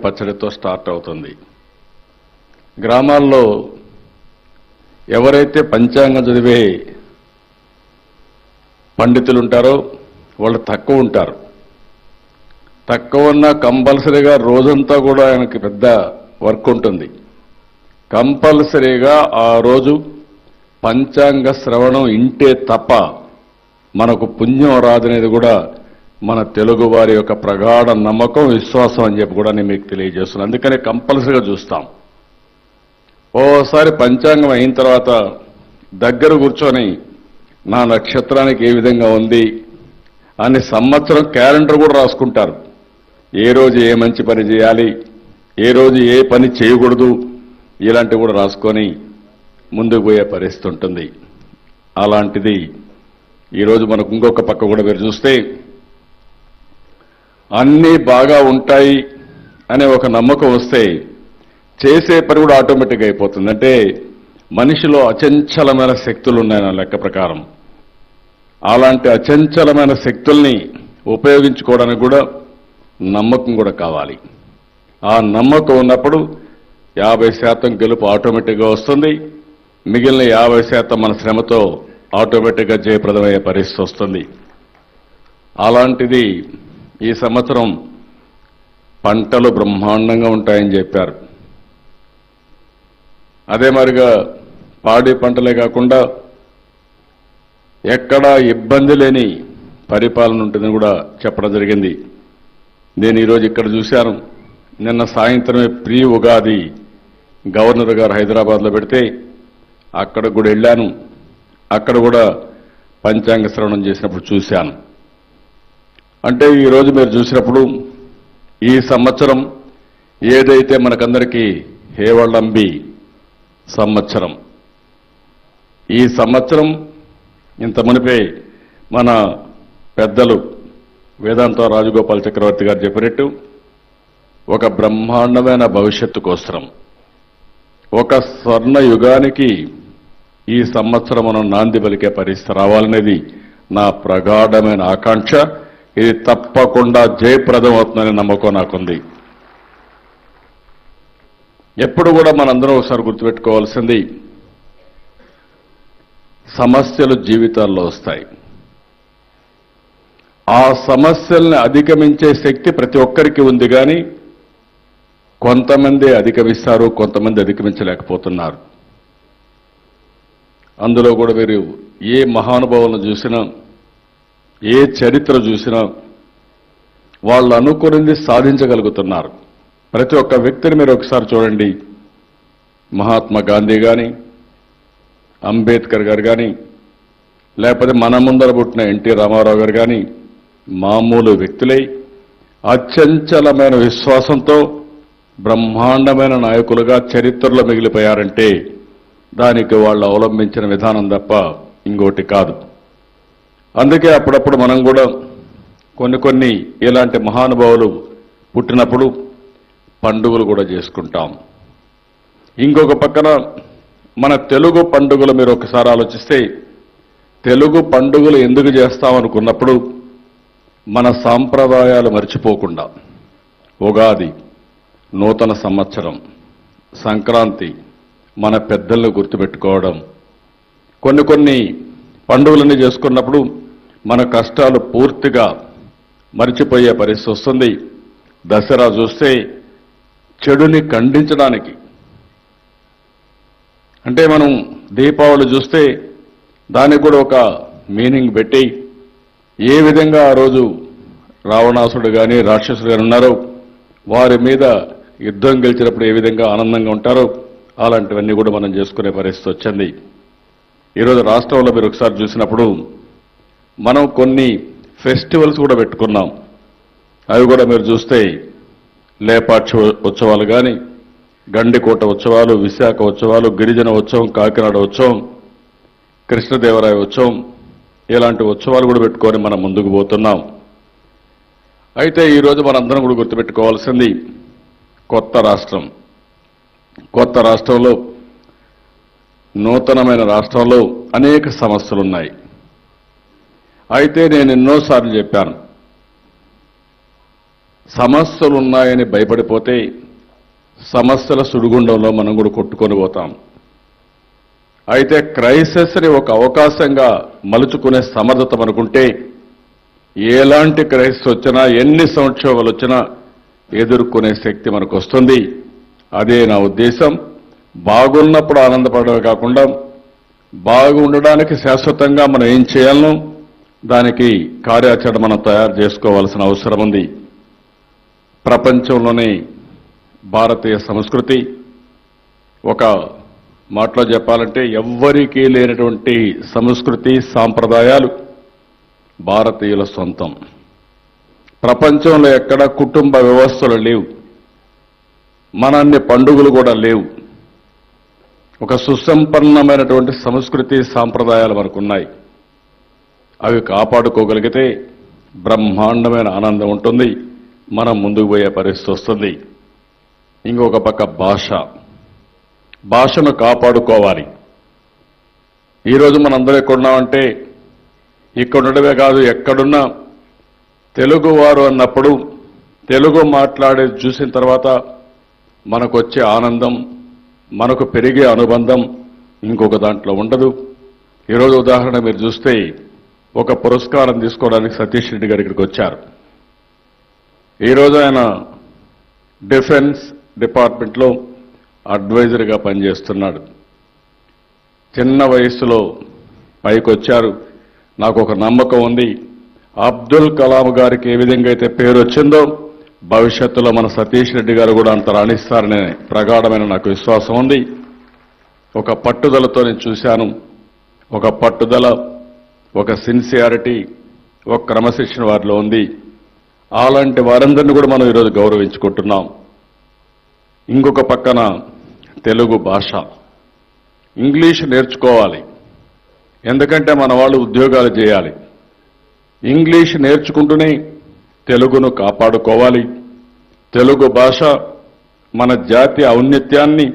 పచ్చడితో స్టార్ట్ అవుతుంది. గ్రామాల్లో ఎవరైతే పంచాంగం చదివే పండితులు ఉంటారో వాళ్ళు తక్కువ ఉంటారు. తక్కువ ఉన్నా కంపల్సరీగా రోజంతా కూడా ఆయనకి పెద్ద వర్క్ ఉంటుంది. కంపల్సరీగా ఆ రోజు పంచాంగ శ్రవణం ఇంటే తప్ప మనకు పుణ్యం రాదనేది కూడా మన తెలుగు వారి యొక్క ప్రగాఢ నమ్మకం, విశ్వాసం అని చెప్పి కూడా నేను మీకు తెలియజేస్తున్నాను. అందుకనే కంపల్సరీగా చూస్తాం. ఓసారి పంచాంగం అయిన తర్వాత దగ్గర కూర్చొని నా నక్షత్రానికి ఏ విధంగా ఉంది అని సంవత్సరం క్యాలెండర్ కూడా రాసుకుంటారు. ఏ రోజు ఏ మంచి పని చేయాలి, ఏ రోజు ఏ పని చేయకూడదు, ఇలాంటివి కూడా రాసుకొని ముందుకు పోయే పరిస్థితి ఉంటుంది. అలాంటిది ఈరోజు మనకు ఇంకొక పక్క కూడా మీరు చూస్తే అన్నీ బాగా ఉంటాయి అనే ఒక నమ్మకం వస్తే చేసే పని కూడా ఆటోమేటిక్గా అయిపోతుంది. అంటే మనిషిలో అచంచలమైన శక్తులు ఉన్నాయి నా లెక్క ప్రకారం. అలాంటి అచంచలమైన శక్తుల్ని ఉపయోగించుకోవడానికి కూడా నమ్మకం కూడా కావాలి. ఆ నమ్మకం ఉన్నప్పుడు 50% గెలుపు ఆటోమేటిక్గా వస్తుంది. మిగిలిన 50% మన శ్రమతో ఆటోమేటిక్గా జయప్రదమయ్యే పరిస్థితి వస్తుంది. అలాంటిది ఈ సంవత్సరం పంటలు బ్రహ్మాండంగా ఉంటాయని చెప్పారు. అదే మరిగా పాడి పంటలే కాకుండా ఎక్కడా ఇబ్బంది లేని పరిపాలన ఉంటుందని కూడా చెప్పడం జరిగింది. నేను ఈరోజు ఇక్కడ చూశాను. నిన్న సాయంత్రమే ప్రీ ఉగాది గవర్నర్ గారు హైదరాబాద్లో పెడితే అక్కడ కూడా వెళ్ళాను. అక్కడ కూడా పంచాంగ శ్రవణం చేసినప్పుడు చూశాను. అంటే ఈరోజు మీరు చూసినప్పుడు ఈ సంవత్సరం ఏదైతే మనకందరికీ హేవళంబి సంవత్సరం, ఈ సంవత్సరం ఇంత మునిపే మన పెద్దలు వేదాంత రాజగోపాల్ చక్రవర్తి గారు చెప్పినట్టు ఒక బ్రహ్మాండమైన భవిష్యత్తు కోసరం, ఒక స్వర్ణ యుగానికి ఈ సంవత్సరం మనం నాంది పలికే పరిస్థితి రావాలనేది నా ప్రగాఢమైన ఆకాంక్ష. ఇది తప్పకుండా జయప్రదం అవుతుందనే నమ్మకం నాకుంది. ఎప్పుడు కూడా మనందరం ఒకసారి గుర్తుపెట్టుకోవాల్సింది, సమస్యలు జీవితాల్లో వస్తాయి. ఆ సమస్యల్ని అధిగమించే శక్తి ప్రతి ఒక్కరికి ఉంది. కానీ కొంతమంది అధిగమిస్తారు, కొంతమంది అధిగమించలేకపోతున్నారు. అందులో కూడా మీరు ఏ మహానుభావులను చూసినా, ఏ చరిత్ర చూసినా వాళ్ళు అనుకున్నది సాధించగలుగుతున్నారు. ప్రతి ఒక్క వ్యక్తిని మీరు ఒకసారి చూడండి. మహాత్మా గాంధీ కానీ, అంబేద్కర్ గారు కానీ, లేకపోతే మన ముందర పుట్టిన ఎన్టీ రామారావు గారు కానీ మామూలు వ్యక్తులై అత్యంచలమైన విశ్వాసంతో బ్రహ్మాండమైన నాయకులుగా చరిత్రలో మిగిలిపోయారంటే దానికి వాళ్ళు అవలంబించిన విధానం తప్ప ఇంకోటి కాదు. అందుకే అప్పుడప్పుడు మనం కూడా కొన్ని ఇలాంటి మహానుభావులు పుట్టినప్పుడు పండుగలు కూడా చేసుకుంటాం. ఇంకొక పక్కన మన తెలుగు పండుగలు మీరు ఒకసారి ఆలోచిస్తే, తెలుగు పండుగలు ఎందుకు చేస్తామనుకున్నప్పుడు మన సాంప్రదాయాలు మర్చిపోకుండా ఉగాది, నూతన సంవత్సరం, సంక్రాంతి, మన పెద్దలను గుర్తుపెట్టుకోవడం, కొన్ని పండుగలన్నీ చేసుకున్నప్పుడు మన కష్టాలు పూర్తిగా మర్చిపోయే పరిస్థితి వస్తుంది. దసరా చూస్తే చెడుని ఖండించడానికి, అంటే మనం దీపావళి చూస్తే దానికి కూడా ఒక మీనింగ్ పెట్టి ఏ విధంగా ఆ రోజు రావణాసుడు కానీ రాక్షసుడు కానీ ఉన్నారో వారి మీద యుద్ధం గెలిచినప్పుడు ఏ విధంగా ఆనందంగా ఉంటారో అలాంటివన్నీ కూడా మనం చేసుకునే పరిస్థితి వచ్చింది. ఈరోజు రాష్ట్రంలో మీరు ఒకసారి చూసినప్పుడు మనం కొన్ని ఫెస్టివల్స్ కూడా పెట్టుకున్నాం. అవి కూడా మీరు చూస్తే లేపాక్షి ఉత్సవాలు కానీ, గండికోట ఉత్సవాలు, విశాఖ ఉత్సవాలు, గిరిజన ఉత్సవం, కాకినాడ ఉత్సవం, కృష్ణదేవరాయ ఉత్సవం, ఇలాంటి ఉత్సవాలు కూడా పెట్టుకొని మనం ముందుకు పోతున్నాం. అయితే ఈరోజు మనందరం కూడా గుర్తుపెట్టుకోవాల్సింది కొత్త రాష్ట్రం. కొత్త రాష్ట్రంలో, నూతనమైన రాష్ట్రంలో అనేక సమస్యలు ఉన్నాయి. అయితే నేను ఎన్నోసార్లు చెప్పాను, సమస్యలు ఉన్నాయని భయపడిపోతే సమస్యల సుడిగుండంలో మనం కూడా కొట్టుకొని పోతాం. అయితే క్రైసిస్ని ఒక అవకాశంగా మలుచుకునే సమర్థత మనకుంటే ఎలాంటి క్రైసిస్ వచ్చినా ఎన్ని సంక్షోభాలు వచ్చినా ఎదుర్కొనే శక్తి మనకు వస్తుంది. అదే నా ఉద్దేశం. బాగున్నప్పుడు ఆనందపడమే కాకుండా బాగుండడానికి శాశ్వతంగా మనం ఏం చేయాలనో దానికి కార్యాచరణ మనం తయారు చేసుకోవాల్సిన అవసరం ఉంది. ప్రపంచంలోనే భారతీయ సంస్కృతి ఒక మాటలో చెప్పాలంటే ఎవ్వరికీ లేనటువంటి సంస్కృతి సాంప్రదాయాలు భారతీయుల సొంతం. ప్రపంచంలో ఎక్కడ కుటుంబ వ్యవస్థలు లేవు, మనన్ని పండుగలు కూడా లేవు. ఒక సుసంపన్నమైనటువంటి సంస్కృతి సాంప్రదాయాలు మనకున్నాయి. అవి కాపాడుకోగలిగితే బ్రహ్మాండమైన ఆనందం ఉంటుంది, మనం ముందుకు పోయే పరిస్థితి వస్తుంది. ఇంకొక పక్క భాషను కాపాడుకోవాలి. ఈరోజు మనందరూ ఎక్కడున్నామంటే ఇక్కడ ఉండడమే కాదు, ఎక్కడున్నా తెలుగువారు అన్నప్పుడు తెలుగు మాట్లాడేది చూసిన తర్వాత మనకు వచ్చే ఆనందం, మనకు పెరిగే అనుబంధం ఇంకొక దాంట్లో ఉండదు. ఈరోజు ఉదాహరణ మీరు చూస్తే ఒక పురస్కారం తీసుకోవడానికి సతీష్ రెడ్డి గారు ఇక్కడికి వచ్చారు. ఈరోజు ఆయన డిఫెన్స్ డిపార్ట్మెంట్లో అడ్వైజర్గా పనిచేస్తున్నాడు. చిన్న వయస్సులో పైకి వచ్చారు. నాకు ఒక నమ్మకం ఉంది, అబ్దుల్ కలాం గారికి ఏ విధంగా అయితే పేరు వచ్చిందో భవిష్యత్తులో మన సతీష్ రెడ్డి గారు కూడా అంత రాణిస్తారనే ప్రగాఢమైన నాకు విశ్వాసం ఉంది. ఒక పట్టుదలతో నేను చూశాను. ఒక పట్టుదల, ఒక సిన్సియారిటీ, ఒక క్రమశిక్షణ వారిలో ఉంది. అలాంటి వారందరినీ కూడా మనం ఈరోజు గౌరవించుకుంటున్నాం. ఇంకొక పక్కన తెలుగు భాష, ఇంగ్లీష్ నేర్చుకోవాలి. ఎందుకంటే మన వాళ్ళు ఉద్యోగాలు చేయాలి. ఇంగ్లీష్ నేర్చుకుంటూనే తెలుగును కాపాడుకోవాలి. తెలుగు భాష మన జాతి ఔన్నత్యాన్ని,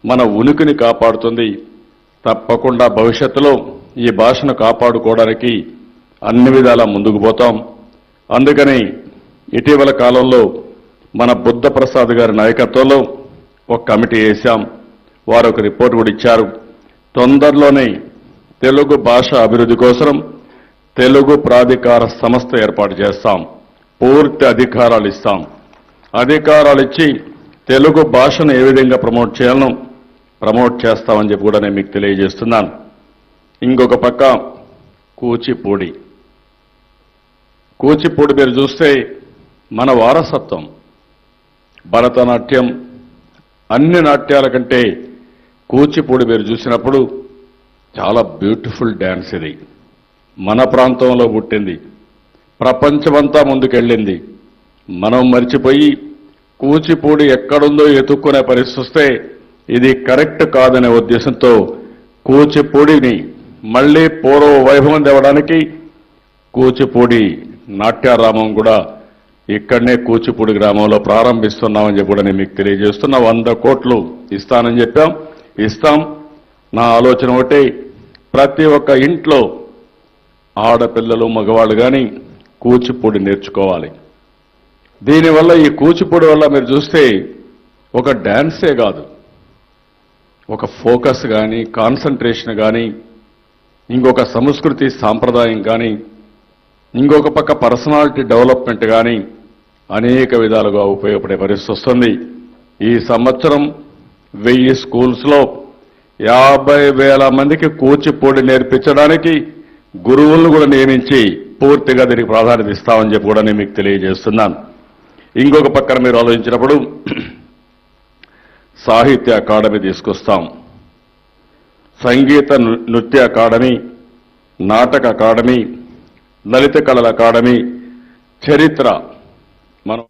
మన ఉనికిని కాపాడుతుంది. తప్పకుండా భవిష్యత్తులో ఈ భాషను కాపాడుకోవడానికి అన్ని విధాలా ముందుకు పోతాం. అందుకని ఇటీవల కాలంలో మన బుద్ధప్రసాద్ గారి నాయకత్వంలో ఒక కమిటీ వేశాం. వారు ఒక రిపోర్ట్ కూడా ఇచ్చారు. తొందరలోనే తెలుగు భాష అభివృద్ధి కోసం తెలుగు ప్రాధికార సంస్థ ఏర్పాటు చేస్తాం. పూర్తి అధికారాలు ఇస్తాం. అధికారాలు ఇచ్చి తెలుగు భాషను ఏ విధంగా ప్రమోట్ చేయాలనో ప్రమోట్ చేస్తామని చెప్పి కూడా నేను మీకు తెలియజేస్తున్నాను. ఇంకొక పక్క కూచిపూడి మీరు చూస్తే మన వారసత్వం. భరతనాట్యం అన్ని నాట్యాల కంటే కూచిపూడి మీరు చూసినప్పుడు చాలా బ్యూటిఫుల్ డ్యాన్స్ ఇది. మన ప్రాంతంలో పుట్టింది, ప్రపంచమంతా ముందుకెళ్ళింది. మనం మర్చిపోయి కూచిపూడి ఎక్కడుందో ఎతుక్కునే పరిస్థితి వస్తే ఇది కరెక్ట్ కాదనే ఉద్దేశంతో కూచిపూడిని మళ్లీ పూర్వ వైభవం తేవడానికి కూచిపూడి నాట్యారామం కూడా ఇక్కడనే కూచిపూడి గ్రామంలో ప్రారంభిస్తున్నామని చెప్పి కూడా నేను మీకు తెలియజేస్తున్నా. 100 కోట్లు ఇస్తానని చెప్పాం, ఇస్తాం. నా ఆలోచన ఒకటే, ప్రతి ఒక్క ఇంట్లో ఆడపిల్లలు మగవాళ్ళు కానీ కూచిపూడి నేర్చుకోవాలి. దీనివల్ల ఈ కూచిపూడి వల్ల మీరు చూస్తే ఒక డ్యాన్సే కాదు, ఒక ఫోకస్ కానీ, కాన్సంట్రేషన్ కానీ, ఇంకొక సంస్కృతి సాంప్రదాయం కానీ, ఇంకొక పక్క పర్సనాలిటీ డెవలప్మెంట్ కానీ అనేక విధాలుగా ఉపయోగపడే పరిస్థితి వస్తుంది. ఈ సంవత్సరం 1000 స్కూల్స్లో 50,000 మందికి కూచిపూడి నేర్పించడానికి గురువులను కూడా నియమించి పూర్తిగా దీనికి ప్రాధాన్యత ఇస్తామని చెప్పి కూడా నేను మీకు తెలియజేస్తున్నాను. ఇంకొక పక్కన మీరు ఆలోచించినప్పుడు సాహిత్య అకాడమీ తీసుకొస్తాం. సంగీత నృత్య అకాడమీ, నాటక అకాడమీ, లలిత కళల అకాడమీ, చరిత్ర మనం